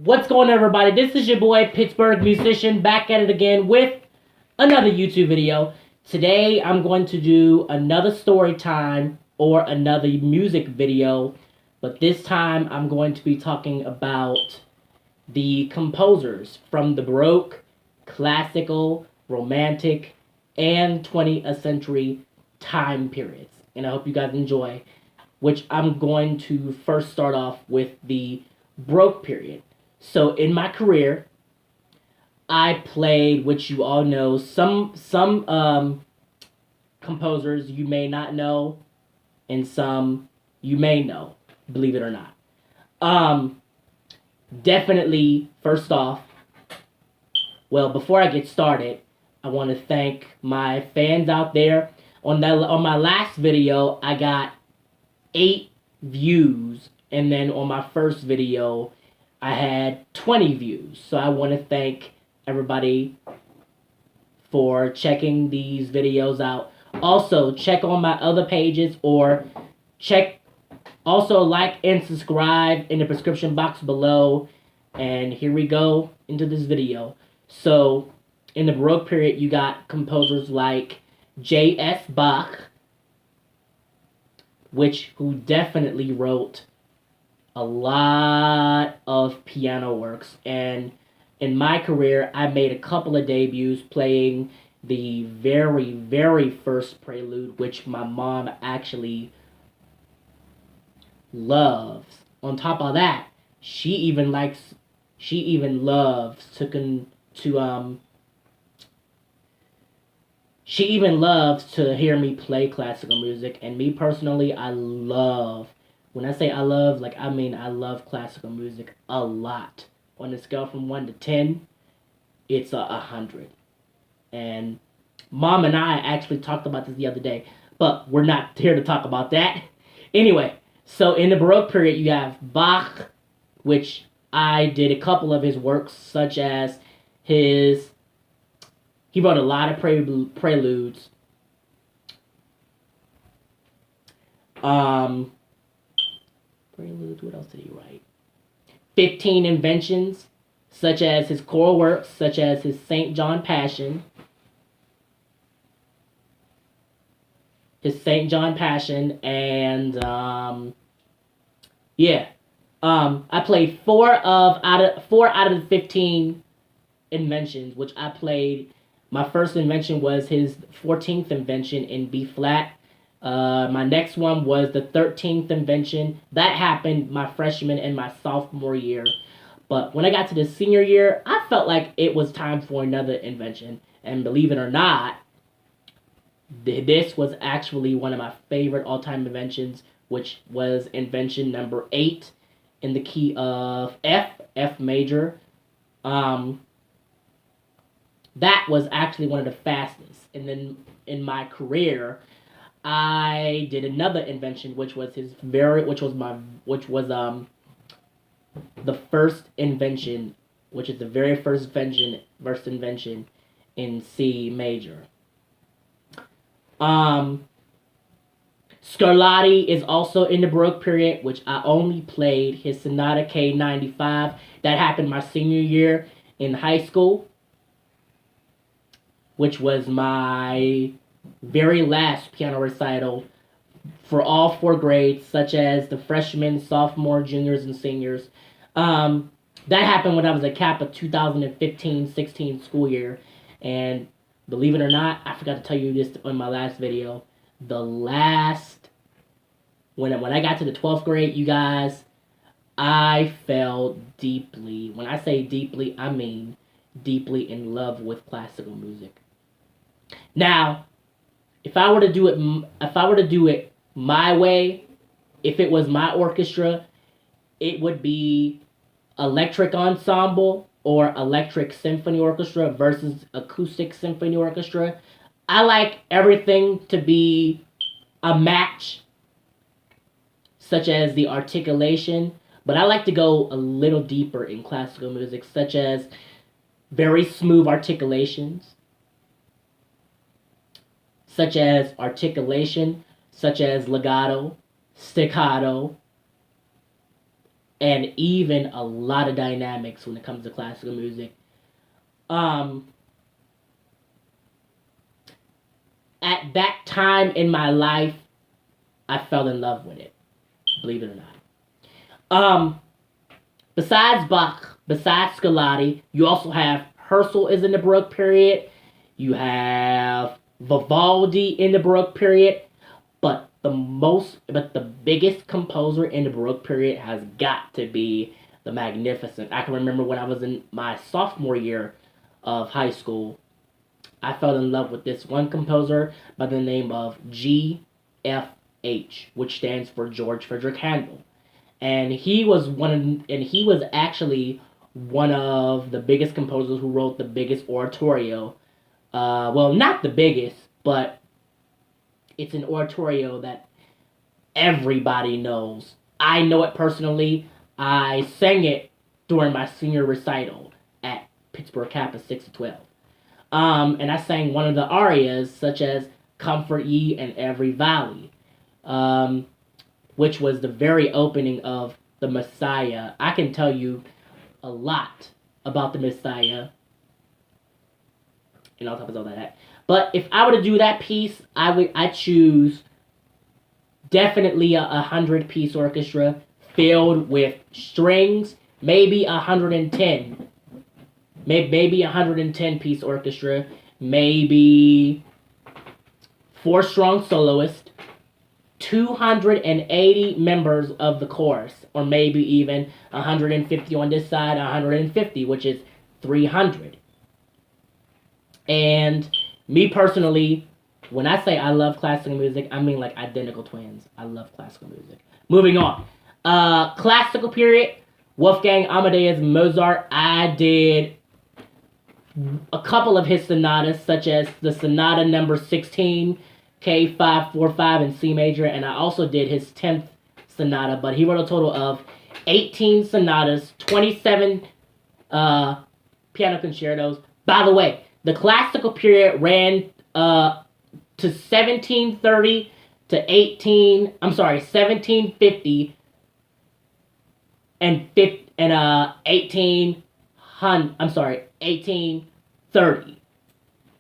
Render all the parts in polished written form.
What's going on, everybody? This is your boy, Pittsburgh musician, back at it again with another YouTube video. Today, I'm going to do another story time or another music video, but this time I'm going to be talking about the composers from the Baroque, classical, romantic, and 20th century time periods. And I hope you guys enjoy, which I'm going to first start off with the Baroque period. So in my career, I played, which you all know, some composers you may not know, and some you may know, believe it or not. Definitely, first off, well, before I get started, I want to thank my fans out there. On my last video, I got 8 views, and then on my first video, I had 20 views. So I want to thank everybody for checking these videos out. Also, check on my other pages, or also like and subscribe in the description box below. And here we go into this video. So, in the Baroque period, you got composers like J.S. Bach, who definitely wrote a lot of piano works. And in my career, I made a couple of debuts playing the very, very first prelude, which my mom actually loves. On top of that, she even loves she even loves to hear me play classical music. And me personally, when I say I love, I mean I love classical music a lot. On a scale from 1 to 10, it's 100. And Mom and I actually talked about this the other day, but we're not here to talk about that. Anyway, so in the Baroque period, you have Bach, which I did a couple of his works, such as he wrote a lot of preludes. Preludes, what else did he write? 15 inventions, such as his choral works, such as his St. John Passion. And I played 4 out of the 15 inventions, which I played. My first invention was his 14th invention in B flat. My next one was the 13th invention. That happened my freshman and my sophomore year. But when I got to the senior year, I felt like it was time for another invention. And believe it or not, this was actually one of my favorite all-time inventions, which was invention number 8 in the key of F major. That was actually one of the fastest. And then in my career, I did another invention, which was the first invention, which is the very first invention in C major. Scarlatti is also in the Baroque period, which I only played his Sonata K95. That happened my senior year in high school, which was my very last piano recital for all 4 grades, such as the freshmen, sophomore, juniors, and seniors. That happened when I was a cap of 2015-16 school year. And believe it or not, I forgot to tell you this in my last video. When I got to the 12th grade, you guys, I fell deeply. When I say deeply, I mean deeply in love with classical music. Now, if I were to do it my way, if it was my orchestra, it would be electric ensemble or electric symphony orchestra versus acoustic symphony orchestra. I like everything to be a match, such as the articulation, but I like to go a little deeper in classical music, such as very smooth articulations, such as legato, staccato, and even a lot of dynamics when it comes to classical music. Um, at that time in my life, I fell in love with it. Believe it or not. Um, Besides Bach, besides Scarlatti, you also have Herschel is in the Baroque period. You have Vivaldi in the Baroque period. But the biggest composer in the Baroque period has got to be the Magnificent. I can remember when I was in my sophomore year of high school, I fell in love with this one composer by the name of GFH, which stands for George Frederick Handel. And he was actually one of the biggest composers who wrote the biggest oratorio. Well, not the biggest, but it's an oratorio that everybody knows. I know it personally. I sang it during my senior recital at Pittsburgh Kappa 6 to 12. And I sang one of the arias, such as Comfort Ye in Every Valley, which was the very opening of The Messiah. I can tell you a lot about The Messiah and on top of all that. But if I were to do that piece, I choose definitely a 100-piece orchestra filled with strings, maybe 110. Maybe 110-piece orchestra, maybe 4 strong soloists, 280 members of the chorus, or maybe even 150 on this side, 150, which is 300. And me personally, when I say I love classical music, I mean like identical twins. I love classical music. Moving on. Classical period, Wolfgang Amadeus Mozart. I did a couple of his sonatas, such as the Sonata number 16, K545 in C major, and I also did his 10th sonata, but he wrote a total of 18 sonatas, 27 piano concertos. By the way, the classical period ran to 1730 to 1750 and 1830.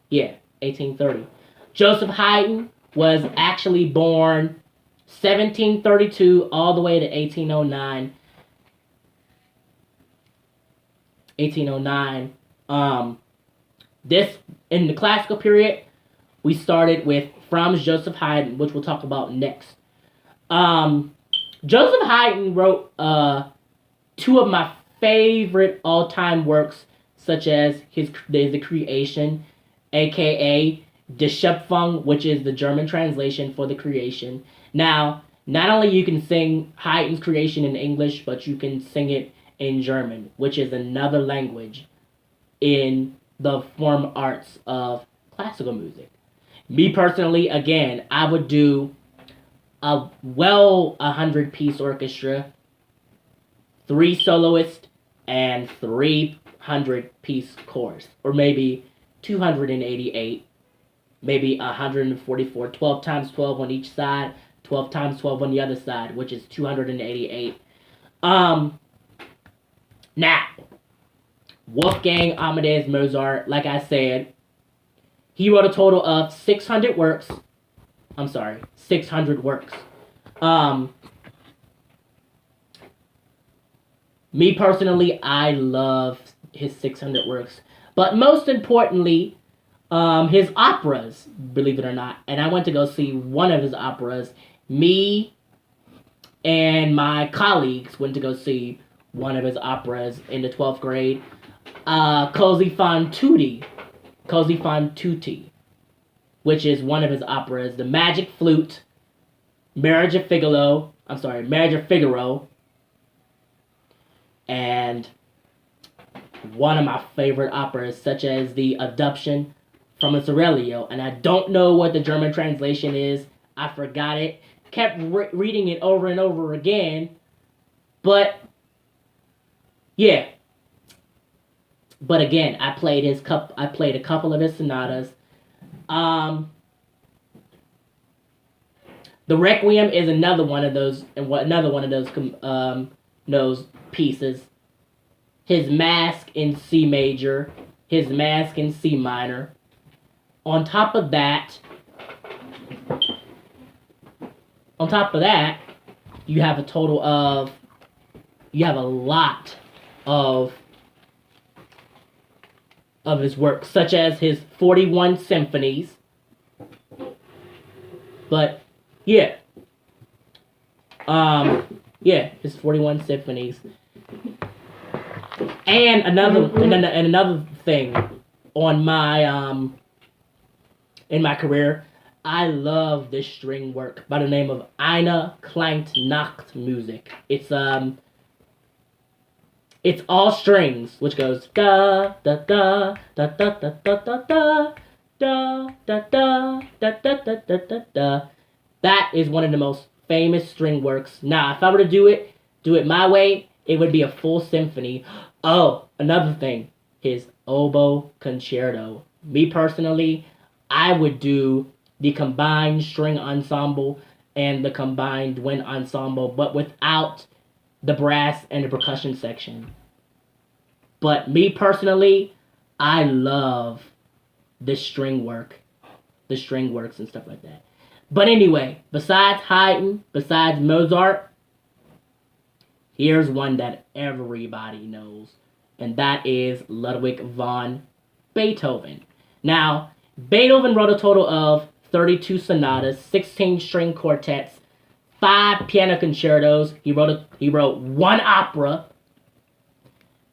Yeah, 1830. Joseph Haydn was actually born 1732 all the way to 1809. 1809. This, in the classical period, we started with Franz Joseph Haydn, which we'll talk about next. Joseph Haydn wrote 2 of my favorite all-time works, such as The Creation, aka Die Schöpfung, which is the German translation for The Creation. Now, not only you can sing Haydn's Creation in English, but you can sing it in German, which is another language in the form arts of classical music. Me personally, again, I would do a 100-piece orchestra, 3 soloists, and 300-piece chorus, or maybe 288, maybe 144, 12 times 12 on each side, 12 times 12 on the other side, which is 288. Now, Wolfgang Amadeus Mozart, like I said, he wrote a total of 600 works. 600 works. Me personally, I love his 600 works. But most importantly, his operas, believe it or not. And I went to go see one of his operas. Me and my colleagues went to go see one of his operas in the 12th grade. Così fan tutti, which is one of his operas. The Magic Flute, Marriage of Figaro, and one of my favorite operas, such as The Adoption from a Sorelio. And I don't know what the German translation is. I forgot it. Kept reading it over and over again. But, yeah. But again, I played a couple of his sonatas. The Requiem is another one of those knows pieces. His Mask in C major, his Mask in C minor. On top of that, you have a lot of his work, such as his 41 symphonies. But yeah, his 41 symphonies. And another thing on my in my career, I love this string work by the name of Eine Klangt Nacht Music. It's all strings, which goes da da da da da da da da da da da da da da da da da. That is one of the most famous string works. Now, if I were to do it my way, it would be a full symphony. Oh, another thing, his oboe concerto. Me personally, I would do the combined string ensemble and the combined wind ensemble, but without the brass and the percussion section. But me personally, I love the string works and stuff like that. But anyway, besides Haydn, besides Mozart, here's one that everybody knows, and that is Ludwig van Beethoven. Now, Beethoven wrote a total of 32 sonatas, 16 string quartets, 5 piano concertos. He wrote 1 opera,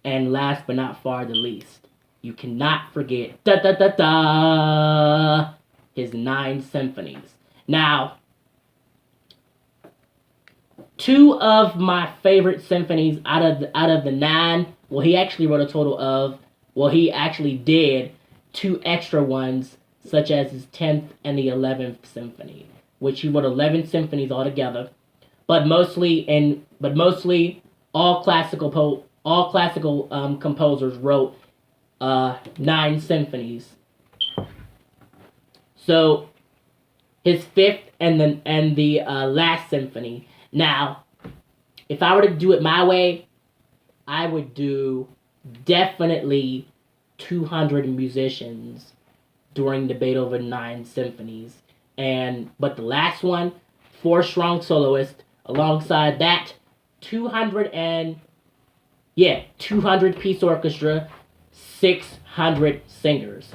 and last but not far the least, you cannot forget his 9 symphonies. Now, 2 of my favorite symphonies out of the 9, he actually wrote a total of, he actually did 2 extra ones, such as his 10th and the 11th symphony, which he wrote 11 symphonies altogether, but mostly all classical composers wrote 9 symphonies. So his 5th and the last symphony. Now, if I were to do it my way, I would do definitely 200 musicians during the Beethoven 9 symphonies. But the last one, 4 strong soloists. Alongside that, 200 piece orchestra, 600 singers.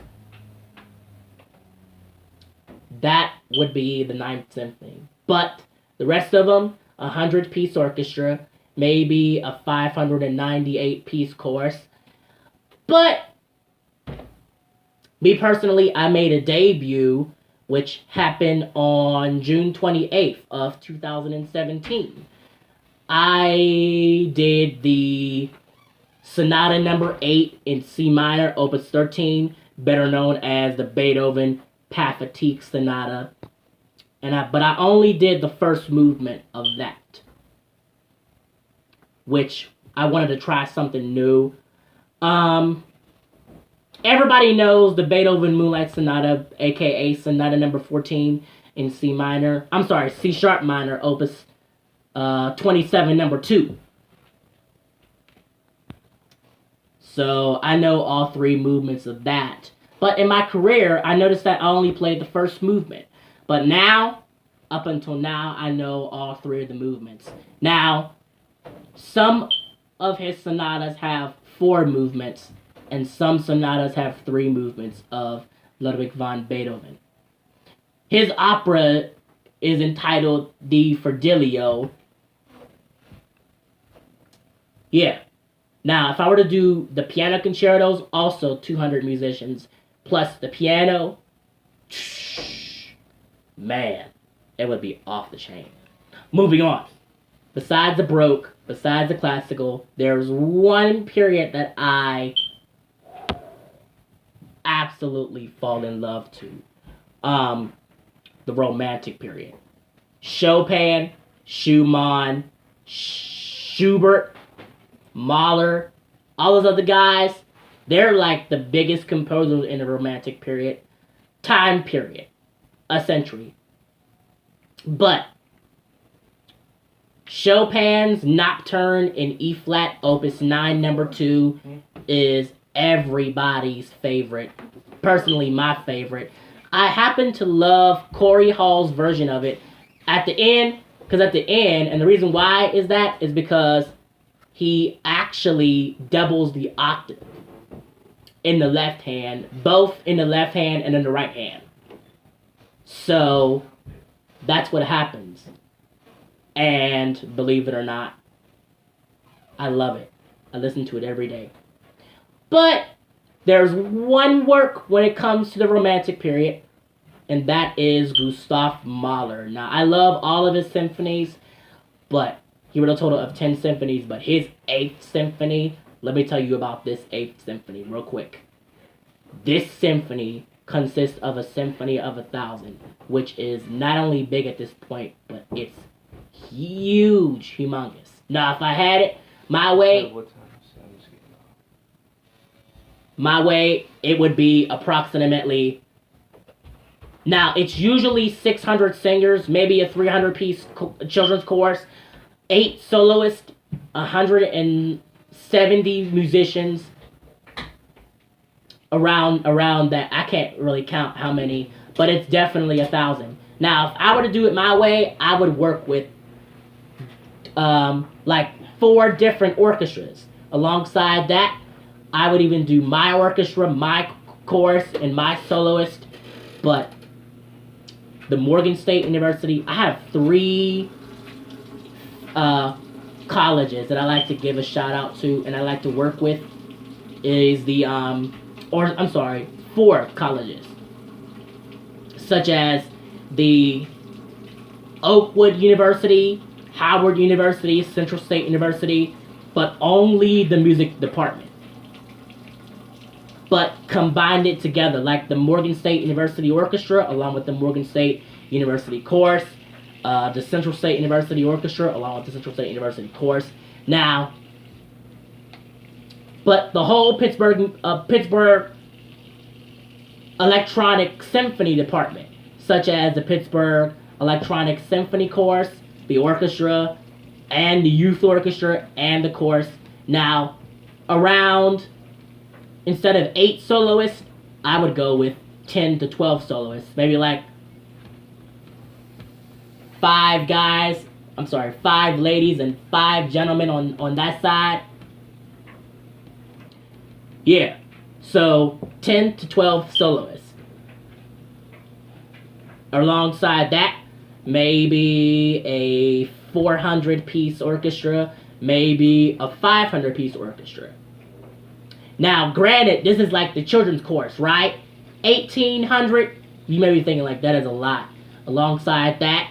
That would be the 9th symphony. But the rest of them, 100 piece orchestra, maybe a 598 piece chorus. But me personally, I made a debut, which happened on June 28th of 2017. I did the Sonata number 8 in C minor, Opus 13, better known as the Beethoven Pathétique Sonata. But I only did the first movement of that, which I wanted to try something new. Everybody knows the Beethoven Moonlight Sonata, aka Sonata number 14 in C minor. I'm sorry, C sharp minor, Opus 27 number 2. So I know all 3 movements of that. But in my career, I noticed that I only played the first movement. But now, up until now, I know all 3 of the movements. Now, some of his sonatas have 4 movements, and some sonatas have 3 movements of Ludwig van Beethoven. His opera is entitled Die Fidelio. Yeah. Now, if I were to do the piano concertos, also 200 musicians, plus the piano, man, it would be off the chain. Moving on. Besides the Baroque, besides the classical, there's one period that I absolutely fall in love to. The Romantic period. Chopin, Schumann, Schubert, Mahler, all those other guys, they're like the biggest composers in the Romantic period. Time period. A century. But Chopin's Nocturne in E flat, Opus 9, number 2, is everybody's favorite. Personally, my favorite. I happen to love Corey Hall's version of it at the end, and the reason why is because he actually doubles the octave in the left hand, both in the left hand and in the right hand. So that's what happens. And believe it or not, I love it. I listen to it every day. But there's one work when it comes to the Romantic period, and that is Gustav Mahler. Now, I love all of his symphonies, but he wrote a total of 10 symphonies, but his 8th symphony, let me tell you about this 8th symphony real quick. This symphony consists of a symphony of 1,000, which is not only big at this point, but it's huge, humongous. Now, if I had it my way, it would be approximately. Now, it's usually 600 singers, maybe a 300-piece children's chorus, 8 soloists, 170 musicians. Around that. I can't really count how many, but it's definitely 1,000. Now, if I were to do it my way, I would work with like 4 different orchestras. Alongside that, I would even do my orchestra, my chorus, and my soloist. But the Morgan State University, I have 3 colleges that I like to give a shout out to and I like to work with. Is the 4 colleges, such as the Oakwood University, Howard University, Central State University, but only the music department. But combined it together, like the Morgan State University Orchestra, along with the Morgan State University Chorus, the Central State University Orchestra, along with the Central State University Chorus. Now, but the whole Pittsburgh Electronic Symphony Department, such as the Pittsburgh Electronic Symphony Chorus, the orchestra, and the youth orchestra, and the chorus. Now, instead of 8 soloists, I would go with 10 to 12 soloists. Maybe like 5 ladies and 5 gentlemen on that side. Yeah, so 10 to 12 soloists. Alongside that, maybe a 400-piece orchestra, maybe a 500-piece orchestra. Now, granted, this is like the children's chorus, right? 1,800, you may be thinking like that is a lot. Alongside that,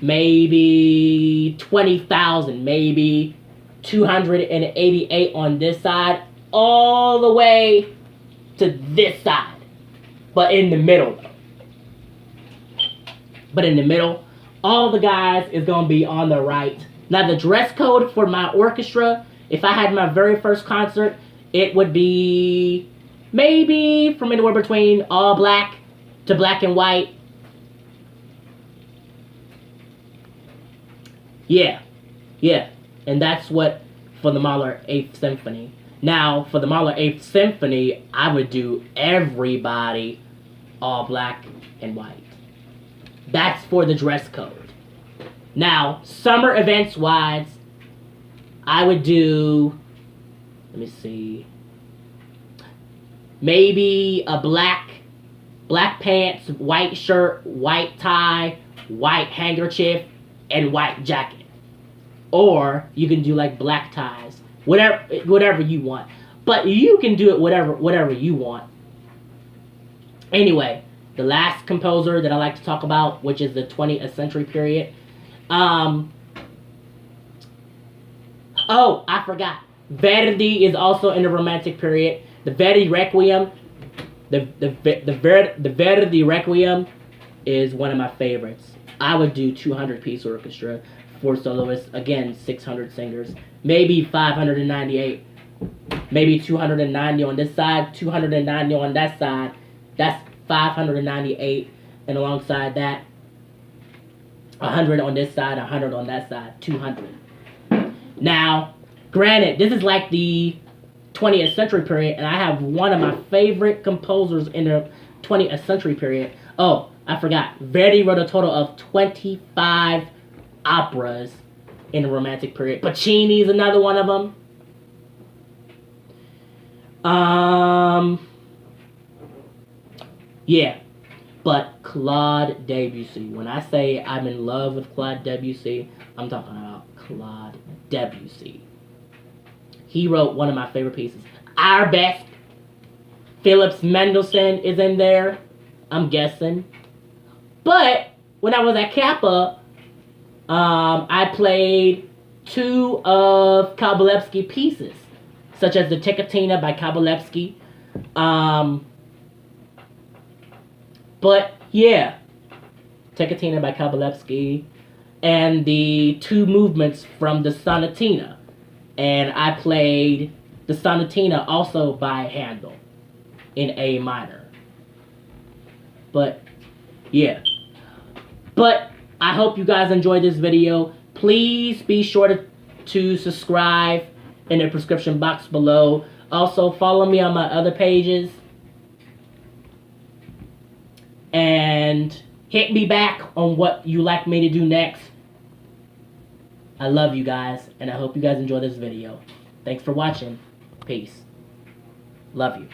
maybe 20,000, maybe 288 on this side, all the way to this side. But in the middle, all the guys is going to be on the right. Now, the dress code for my orchestra, if I had my very first concert, it would be maybe from anywhere between all black to black and white. Yeah. And that's what for the Mahler 8th Symphony. Now, for the Mahler 8th Symphony, I would do everybody all black and white. That's for the dress code. Now, summer events wise, I would do, let me see, maybe a black pants, white shirt, white tie, white handkerchief, and white jacket. Or you can do like black ties, whatever you want. But you can do it whatever you want. Anyway, the last composer that I like to talk about, which is the 20th century period. Oh, I forgot. Verdi is also in the Romantic period. The Verdi Requiem, the Verdi Requiem is one of my favorites. I would do 200-piece orchestra, 4 soloists, again 600 singers, maybe 598, maybe 290 on this side, 290 on that side. That's 598, and alongside that, 100 on this side, 100 on that side, 200. Now, granted, this is like the 20th century period, and I have one of my favorite composers in the 20th century period. Oh, I forgot. Verdi wrote a total of 25 operas in the Romantic period. Puccini is another one of them. Yeah. But Claude Debussy. When I say I'm in love with Claude Debussy, I'm talking about Claude Debussy. He wrote one of my favorite pieces. Arabesque. Phillips Mendelssohn is in there, I'm guessing. But when I was at Kappa, I played 2 of Kabalevsky pieces, such as the Ticcatina by Kabalevsky. But yeah, Ticcatina by Kabalevsky, and the 2 movements from the Sonatina. And I played the Sonatina also by Handel in A minor. But yeah. But I hope you guys enjoyed this video. Please be sure to subscribe in the description box below. Also, follow me on my other pages. And hit me back on what you like me to do next. I love you guys, and I hope you guys enjoy this video. Thanks for watching. Peace. Love you.